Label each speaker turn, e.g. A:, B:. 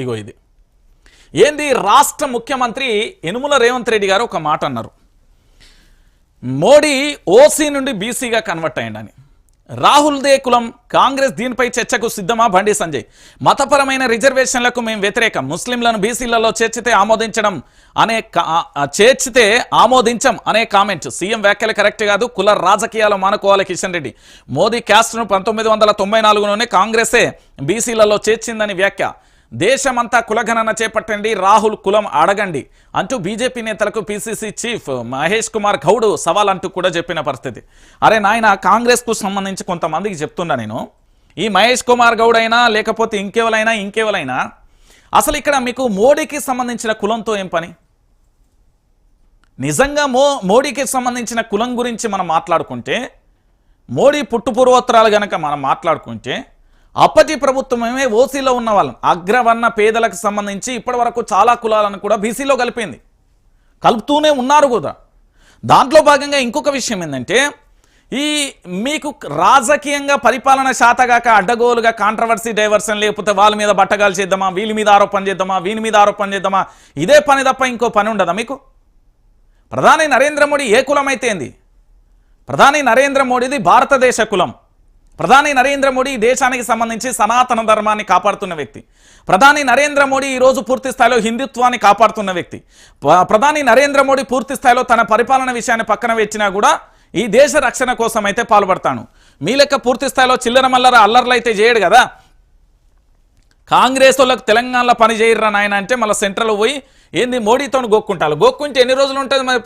A: ఇగో ఇది ఏంది రాష్ట్ర ముఖ్యమంత్రి యనుమల రేవంత్ రెడ్డి గారు ఒక మాట అన్నారు. మోడీ ఓసీ నుండి బీసీగా కన్వర్ట్ అయ్యిండని. రాహుల్ దే కులం కాంగ్రెస్ దీనిపై చర్చకు సిద్ధమా? బండి సంజయ్. మతపరమైన రిజర్వేషన్లకు మేము వ్యతిరేకం. ముస్లింలను బీసీలలో చేర్చితే ఆమోదించం అనే కామెంట్. సీఎం వ్యాఖ్యలు కరెక్ట్ కాదు, కుల రాజకీయాలు మానుకోవాలి కిషన్ రెడ్డి. మోదీ క్యాస్ట్ను 1994లోనే కాంగ్రెసే బీసీలలో చేర్చిందని వ్యాఖ్య. దేశమంతా కులగణన చేపట్టండి, రాహుల్ కులం అడగండి అంటూ బీజేపీ నేతలకు పీసీసీ చీఫ్ మహేష్ కుమార్ గౌడ్ సవాల్ అంటూ కూడా చెప్పిన పరిస్థితి. అరే నాయన, కాంగ్రెస్కు సంబంధించి కొంతమందికి చెప్తున్నా నేను, ఈ మహేష్ కుమార్ గౌడ్ అయినా లేకపోతే ఇంకెవరైనా అసలు ఇక్కడ మీకు మోడీకి సంబంధించిన కులంతో ఏం పని? నిజంగా మోడీకి సంబంధించిన కులం గురించి మనం మాట్లాడుకుంటే, మోడీ పుట్టుపూర్వోత్తరాలు గనక మనం మాట్లాడుకుంటే, అప్పటి ప్రభుత్వమే ఓసీలో ఉన్న వాళ్ళని అగ్రవర్ణ పేదలకు సంబంధించి ఇప్పటి వరకు చాలా కులాలను కూడా బీసీలో కలుపుతూనే ఉన్నారు కూడా. దాంట్లో భాగంగా ఇంకొక విషయం ఏంటంటే, ఈ మీకు రాజకీయంగా పరిపాలన శాతగాక అడ్డగోలుగా కాంట్రవర్సీ డైవర్షన్, లేకపోతే వాళ్ళ మీద బట్టగాలు చేద్దామా, వీళ్ళ మీద ఆరోపణ చేద్దామా, వీని మీద ఆరోపణ చేద్దామా, ఇదే పని తప్ప ఇంకో పని ఉండదా మీకు? ప్రధాని నరేంద్ర మోడీ ఏ కులం అయితే ఏంది? ప్రధాని నరేంద్ర మోడీది భారతదేశ కులం. ప్రధాని నరేంద్ర మోడీ దేశానికి సంబంధించి సనాతన ధర్మాన్ని కాపాడుతున్న వ్యక్తి. ప్రధాని నరేంద్ర మోడీ ఈరోజు పూర్తి స్థాయిలో హిందుత్వాన్ని కాపాడుతున్న వ్యక్తి. ప్రధాని నరేంద్ర మోడీ పూర్తి స్థాయిలో తన పరిపాలన విషయాన్ని పక్కన పెట్టినా కూడా ఈ దేశ రక్షణ కోసం అయితే పాల్పడతాను. మీ లెక్క పూర్తి స్థాయిలో చిల్లర మల్లర అల్లర్లు అయితే చేయడు కదా. కాంగ్రెస్ వాళ్ళకు తెలంగాణలో పని చేయర్రా నాయన అంటే మళ్ళీ సెంట్రల్ పోయి ఏంది మోడీతో గోక్కుంటారు. గోక్కుంటే ఎన్ని రోజులు ఉంటుంది మరి?